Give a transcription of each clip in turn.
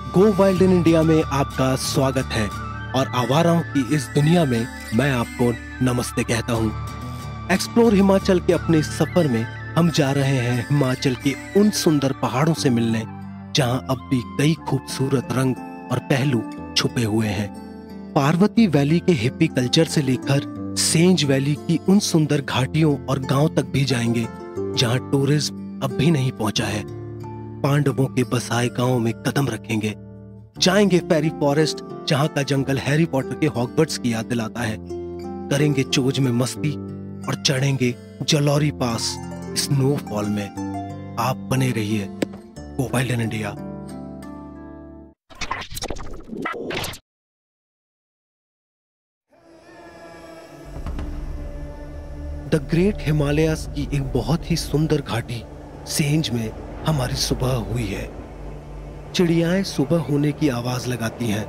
Go wild in India में आपका स्वागत है और आवाराओं की इस दुनिया में मैं आपको नमस्ते कहता हूँ। एक्सप्लोर हिमाचल के अपने सफर में हम जा रहे हैं हिमाचल के उन सुंदर पहाड़ों से मिलने जहाँ अब भी कई खूबसूरत रंग और पहलू छुपे हुए हैं। पार्वती वैली के हिप्पी कल्चर से लेकर सेंज वैली की उन सुंदर घाटियों और गांव तक भी जाएंगे जहाँ टूरिज्म अब भी नहीं पहुंचा है। पांडवों के बसाए गांव में कदम रखेंगे, जाएंगे फेरी फॉरेस्ट जहां का जंगल हैरी पॉटर के हॉगवर्ट्स की याद दिलाता है, करेंगे चोज में मस्ती और चढ़ेंगे जलौरी पास स्नोफॉल में। आप बने रहिए go wild in India. The great Himalayas की एक बहुत ही सुंदर घाटी सेंज में हमारी सुबह हुई है। चिड़ियाएं सुबह होने की आवाज लगाती हैं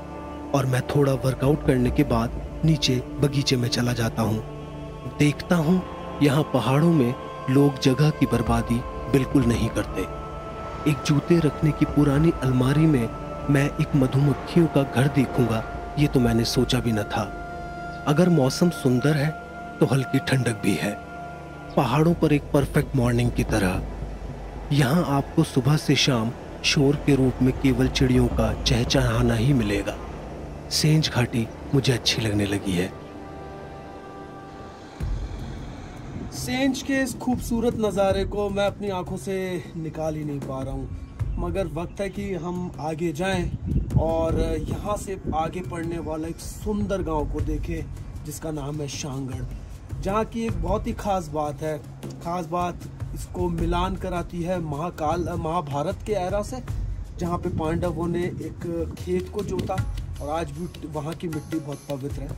और मैं थोड़ा वर्कआउट करने के बाद नीचे बगीचे में चला जाता हूँ। देखता हूँ यहाँ पहाड़ों में लोग जगह की बर्बादी बिल्कुल नहीं करते। एक जूते रखने की पुरानी अलमारी में मैं एक मधुमक्खियों का घर देखूंगा, ये तो मैंने सोचा भी न था। अगर मौसम सुंदर है तो हल्की ठंडक भी है, पहाड़ों पर एक परफेक्ट मॉर्निंग की तरह। यहाँ आपको सुबह से शाम शोर के रूप में केवल चिड़ियों का चहचहाना ही मिलेगा। सेंज घाटी मुझे अच्छी लगने लगी है। सेंज के इस खूबसूरत नज़ारे को मैं अपनी आंखों से निकाल ही नहीं पा रहा हूँ, मगर वक्त है कि हम आगे जाएं और यहाँ से आगे पड़ने वाला एक सुंदर गांव को देखें जिसका नाम है शांगड़, जहाँ की एक बहुत ही खास बात है। खास बात इसको मिलान कराती है महाभारत के एरा से, जहाँ पे पांडवों ने एक खेत को जोता और आज भी वहाँ की मिट्टी बहुत पवित्र है।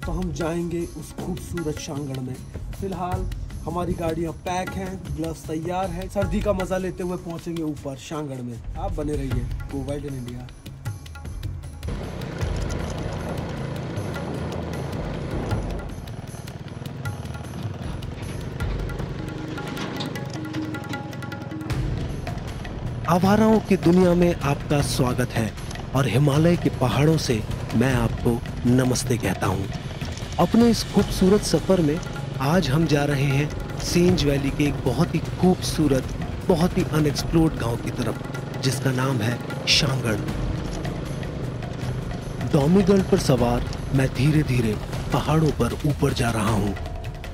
तो हम जाएंगे उस खूबसूरत शांगड़ में। फिलहाल हमारी गाड़ियाँ पैक हैं, ग्लव्स तैयार हैं, सर्दी का मजा लेते हुए पहुँचेंगे ऊपर शांगड़ में। आप बने रहिए गो वाइल्ड इन इंडिया। आवाराओं की दुनिया में आपका स्वागत है और हिमालय के पहाड़ों से मैं आपको नमस्ते कहता हूँ। अपने इस खूबसूरत सफर में आज हम जा रहे हैं सेंज वैली के एक बहुत ही खूबसूरत, बहुत ही अनएक्सप्लोर्ड गांव की तरफ जिसका नाम है शांगड़। डोमीगल पर सवार मैं धीरे धीरे पहाड़ों पर ऊपर जा रहा हूँ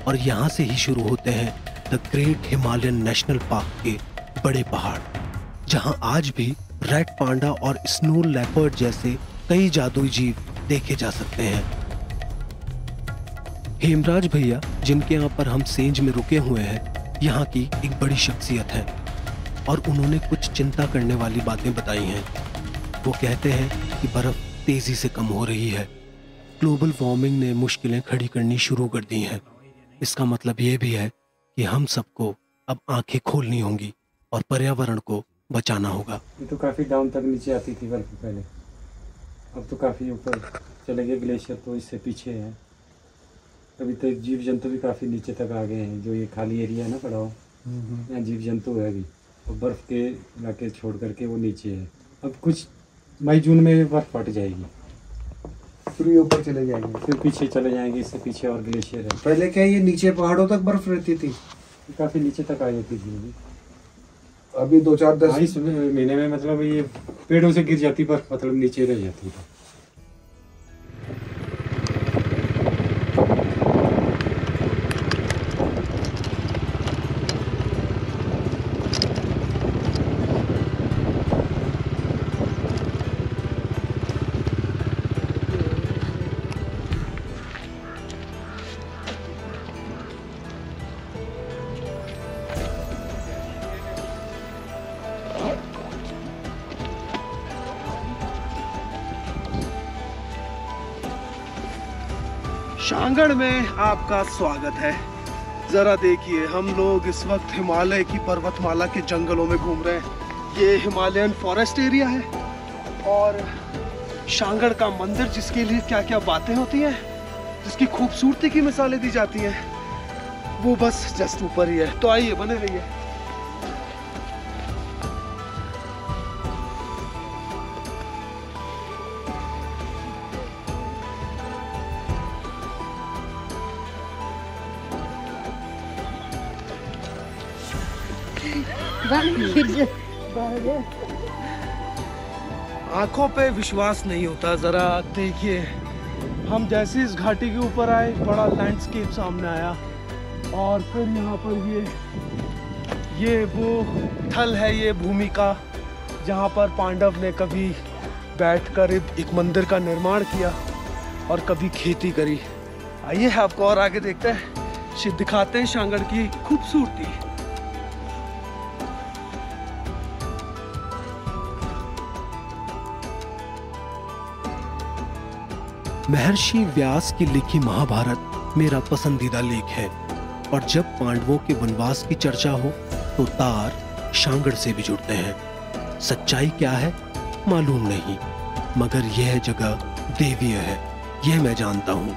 और यहाँ से ही शुरू होते हैं the great Himalayan national park के बड़े पहाड़, जहां आज भी रेड पांडा और स्नो लेपर्ड जैसे कई जादुई जीव देखे जा सकते हैं। हेमराज भैया, जिनके यहाँ पर हम सेंज में रुके हुए हैं, यहाँ की एक बड़ी शख्सियत है और उन्होंने कुछ चिंता करने वाली बातें बताई हैं। वो कहते हैं कि बर्फ तेजी से कम हो रही है, ग्लोबल वार्मिंग ने मुश्किलें खड़ी करनी शुरू कर दी हैं। इसका मतलब ये भी है कि हम सबको अब आंखें खोलनी होंगी और पर्यावरण को बचाना होगा। ये तो काफ़ी डाउन तक नीचे आती थी बर्फ पहले, अब तो काफ़ी ऊपर चले गए ग्लेशियर, तो इससे पीछे है। अभी तो जीव जंतु भी काफ़ी नीचे तक आ गए हैं। जो ये खाली एरिया है ना पड़ा हो, यहाँ जीव जंतु है अभी, और बर्फ़ के इलाके छोड़ करके वो नीचे है। अब कुछ मई जून में बर्फ़ फट जाएगी, फिर ये ऊपर चले जाएंगे, फिर पीछे चले जाएंगे। इससे पीछे और ग्लेशियर है। पहले क्या ये नीचे पहाड़ों तक बर्फ रहती थी? काफ़ी नीचे तक आ जाती थी। अभी 2-4-10 इस महीने में मतलब ये पेड़ों से गिर जाती बर्फ, मतलब नीचे रह जाती है। शांगड़ में आपका स्वागत है। जरा देखिए, हम लोग इस वक्त हिमालय की पर्वतमाला के जंगलों में घूम रहे हैं। ये हिमालयन फॉरेस्ट एरिया है और शांगड़ का मंदिर, जिसके लिए क्या क्या बातें होती हैं, जिसकी खूबसूरती की मिसालें दी जाती हैं, वो बस जस्ट ऊपर ही है। तो आइए, बने रहिए। आंखों पे विश्वास नहीं होता। जरा देखिए, हम जैसे इस घाटी के ऊपर आए बड़ा लैंडस्केप सामने आया और फिर यहाँ पर ये वो थल है, ये भूमि का जहाँ पर पांडव ने कभी बैठकर एक मंदिर का निर्माण किया और कभी खेती करी। आइए आपको और आगे देखते हैं, दिखाते हैं शांगड़ की खूबसूरती। महर्षि व्यास की लिखी महाभारत मेरा पसंदीदा लेख है और जब पांडवों के वनवास की चर्चा हो तो तार शांगड़ से भी जुड़ते हैं। सच्चाई क्या है मालूम नहीं, मगर यह जगह देवीय है, यह मैं जानता हूँ।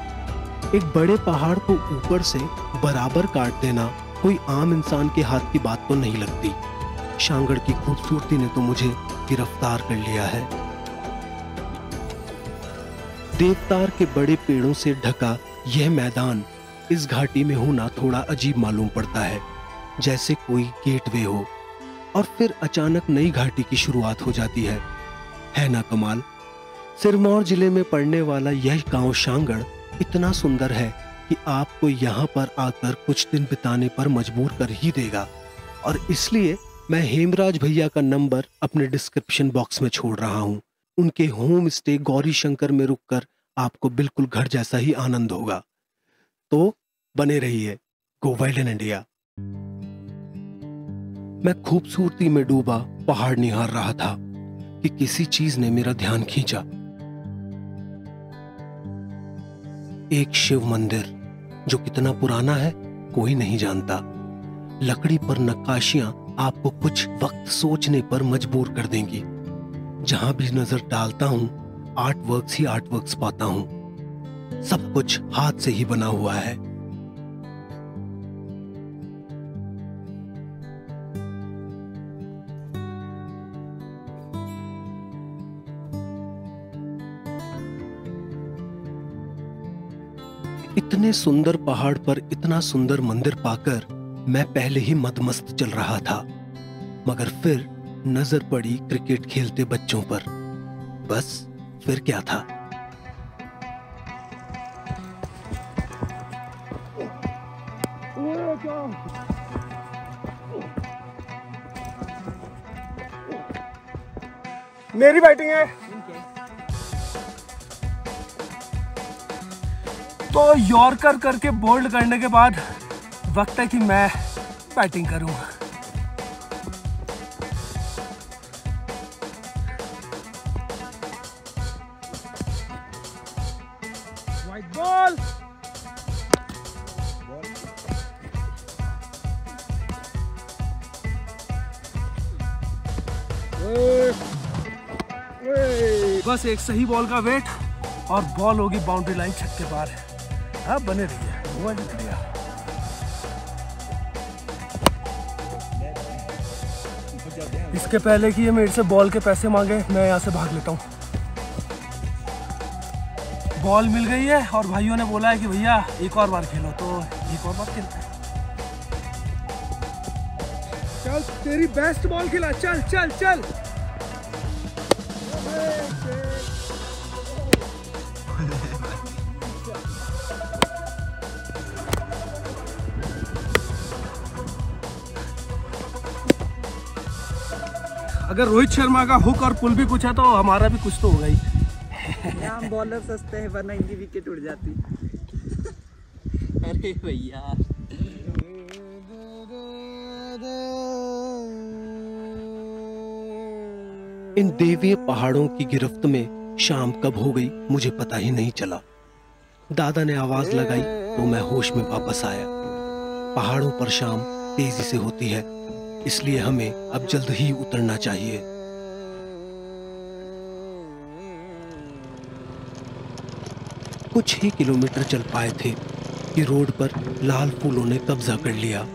एक बड़े पहाड़ को ऊपर से बराबर काट देना कोई आम इंसान के हाथ की बात तो नहीं लगती। शांगड़ की खूबसूरती ने तो मुझे गिरफ्तार कर लिया है। देवदार के बड़े पेड़ों से ढका यह मैदान इस घाटी में होना थोड़ा अजीब मालूम पड़ता है, जैसे कोई गेटवे हो और फिर अचानक नई घाटी की शुरुआत हो जाती है ना कमाल। सिरमौर जिले में पड़ने वाला यह गांव शांगड़ इतना सुंदर है कि आपको यहाँ पर आकर कुछ दिन बिताने पर मजबूर कर ही देगा और इसलिए मैं हेमराज भैया का नंबर अपने डिस्क्रिप्शन बॉक्स में छोड़ रहा हूँ। उनके होम स्टे गौरी शंकर में रुककर आपको बिल्कुल घर जैसा ही आनंद होगा। तो बने रहिए गो वाइल्ड इन इंडिया। मैं खूबसूरती में डूबा पहाड़ निहार रहा था कि किसी चीज ने मेरा ध्यान खींचा। एक शिव मंदिर जो कितना पुराना है कोई नहीं जानता। लकड़ी पर नक्काशियां आपको कुछ वक्त सोचने पर मजबूर कर देंगी। जहां भी नजर डालता हूं आर्ट वर्क्स ही आर्ट वर्क्स पाता हूं। सब कुछ हाथ से ही बना हुआ है। इतने सुंदर पहाड़ पर इतना सुंदर मंदिर पाकर मैं पहले ही मदमस्त चल रहा था, मगर फिर नजर पड़ी क्रिकेट खेलते बच्चों पर। बस फिर क्या था। मेरी बैटिंग है तो यॉर्कर करके बोल्ड करने के बाद वक्त है कि मैं बैटिंग करूं। वाइड बॉल, बस एक सही बॉल का वेट और बॉल होगी बाउंड्री लाइन छक्के पार है। अब बने रहिए, वो निकलिया। इसके पहले कि ये मेरे से बॉल के पैसे मांगे, मैं यहाँ से भाग लेता हूँ। बॉल मिल गई है और भाइयों ने बोला है कि भैया एक और बार खेलो, तो एक और बार खेलते हैं। चल तेरी बेस्ट बॉल खिला, चल चल चल। अगर रोहित शर्मा का हुक और पुल भी कुछ है तो हमारा भी कुछ तो होगा ही। हम बॉलर सस्ते हैं वरना इनकी विकेट उड़ जाती। अरे भैया इन देवीय पहाड़ों की गिरफ्त में शाम कब हो गई मुझे पता ही नहीं चला। दादा ने आवाज लगाई तो मैं होश में वापस आया। पहाड़ों पर शाम तेजी से होती है, इसलिए हमें अब जल्द ही उतरना चाहिए। कुछ ही किलोमीटर चल पाए थे कि रोड पर लाल फूलों ने कब्जा कर लिया।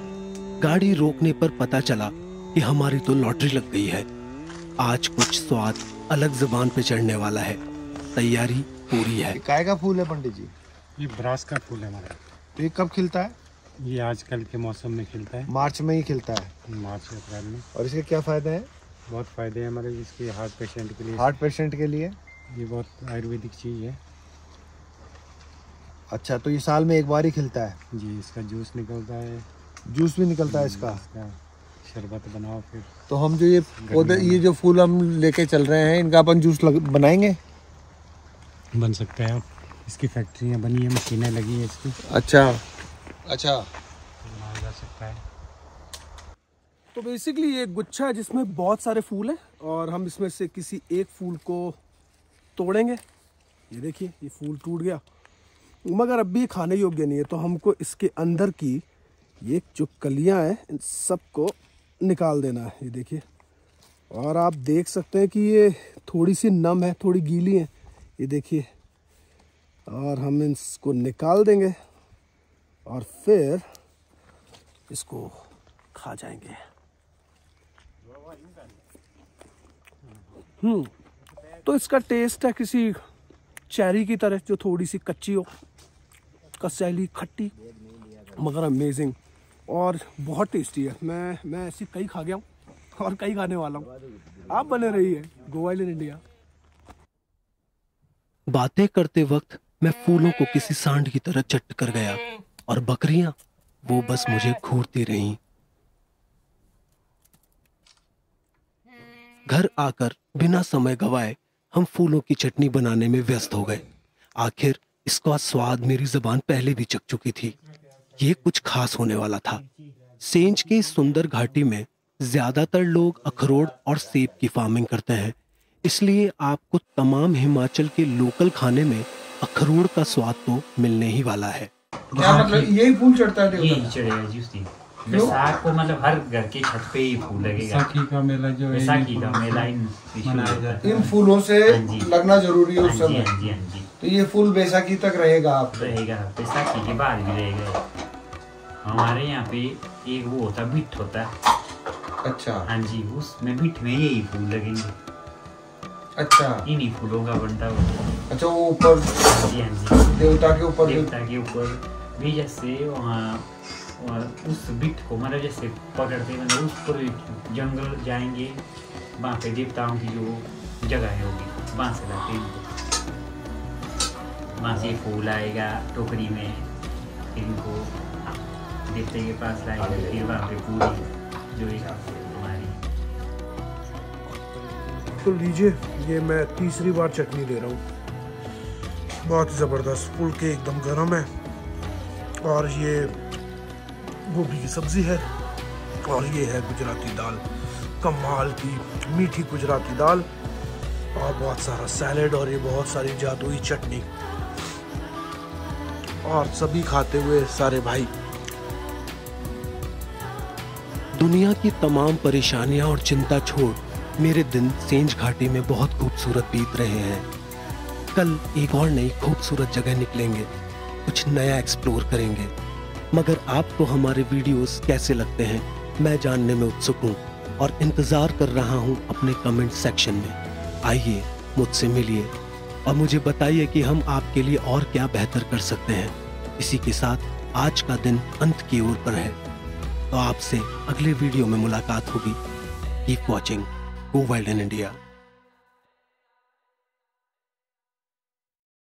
गाड़ी रोकने पर पता चला कि हमारी तो लॉटरी लग गई है। आज कुछ स्वाद अलग जुबान पे चढ़ने वाला है। तैयारी पूरी है। काय का फूल है पंडित जी? ये ब्रास का फूल है हमारा। तो ये कब खिलता है? ये आजकल के मौसम में खिलता है, मार्च में ही खिलता है, मार्च अप्रैल में। और इसके क्या फ़ायदे हैं? बहुत फ़ायदे हैं हमारे इसके हार्ट पेशेंट के लिए। हार्ट पेशेंट के लिए ये बहुत आयुर्वेदिक चीज़ है। अच्छा, तो ये साल में एक बार ही खिलता है? जी, इसका जूस निकलता है। जूस भी निकलता है इसका? शरबत बनाओ फिर। तो हम जो ये पौधे, ये जो फूल हम लेके चल रहे हैं, इनका अपन जूस बनाएंगे? बन सकते हैं आप। इसकी फैक्ट्रियाँ बनी है, मशीनें लगी है इसकी। अच्छा अच्छा, बनाया जा सकता है। तो बेसिकली ये गुच्छा है जिसमें बहुत सारे फूल हैं और हम इसमें से किसी एक फूल को तोड़ेंगे। ये देखिए, ये फूल टूट गया, मगर अब भी खाने योग्य नहीं है, तो हमको इसके अंदर की ये जो कलियां हैं इन सबको निकाल देना है। ये देखिए, और आप देख सकते हैं कि ये थोड़ी सी नम है, थोड़ी गीली है। ये देखिए, और हम इसको निकाल देंगे और फिर इसको खा जाएंगे। तो इसका टेस्ट है किसी चेरी की तरह, जो थोड़ी सी कच्ची हो, कसैली खट्टी, मगर अमेजिंग और बहुत टेस्टी है। मैं ऐसी कई खा गया हूँ और कई खाने वाला हूँ। आप बने रहिए गोवा इन इंडिया। बातें करते वक्त मैं फूलों को किसी सांड की तरह चट कर गया और बकरियां वो बस मुझे घूरती रहीं। घर आकर बिना समय गवाए हम फूलों की चटनी बनाने में व्यस्त हो गए। आखिर इसका स्वाद मेरी जुबान पहले भी चख चुकी थी। ये कुछ खास होने वाला था। सेंज की इस सुंदर घाटी में ज्यादातर लोग अखरोट और सेब की फार्मिंग करते हैं, इसलिए आपको तमाम हिमाचल के लोकल खाने में अखरोट का स्वाद तो मिलने ही वाला है। क्या मतलब यही फूल चढ़ता है? यही चढ़ेगा जी उस दिन बैसाख को, मतलब हर घर के छत पे ही फूल लगेगा। बैसाखी का मेला जो है, बैसाखी का मेला मनाया जाता है। इन फूलों से लगना जरूरी है उस समय। हाँ जी, हाँ जी। तो ये फूल बैसाखी तक रहेगा आप? रहेगा, बैसाखी के बाद भी रहेगा। हमारे यहाँ पे एक वो होता है, बिट होता है। अच्छा। हाँ जी, उसमें बिट में यही फूल लगेंगे। अच्छा, इन्हीं फूलों का बनता होता है। अच्छा, वो ऊपर हाँ जी, हाँ जी, देवता के ऊपर देवता के ऊपर भी जैसे वहाँ उस बिट को, मतलब जैसे पकड़ते, मतलब उस पर जंगल जाएंगे, वहाँ पे देवताओं की जो जगह होगी, वहाँ से लाते हैं इनको। वहाँ से फूल आएगा टोकरी में, फिर इनको देवते के पास लाएंगे, फिर वहाँ पे पूरी जो एक हमारी। तो लीजिए, ये मैं तीसरी बार चटनी ले रहा हूँ। बहुत ज़बरदस्त, फुल के एकदम गर्म है, और ये गोभी की सब्जी है, और ये है गुजराती दाल, कमाल की मीठी गुजराती दाल, और बहुत सारा सैलेड, और ये बहुत सारी जादुई चटनी, और सभी खाते हुए सारे भाई। दुनिया की तमाम परेशानियां और चिंता छोड़ मेरे दिन सेंज घाटी में बहुत खूबसूरत बीत रहे हैं। कल एक और नई खूबसूरत जगह निकलेंगे, कुछ नया एक्सप्लोर करेंगे। मगर आपको हमारे वीडियोस कैसे लगते हैं, मैं जानने में उत्सुक हूँ और इंतज़ार कर रहा हूँ अपने कमेंट सेक्शन में। आइए, मुझसे मिलिए और मुझे बताइए कि हम आपके लिए और क्या बेहतर कर सकते हैं। इसी के साथ आज का दिन अंत की ओर पर है, तो आपसे अगले वीडियो में मुलाकात होगी। Keep watching go wild in India.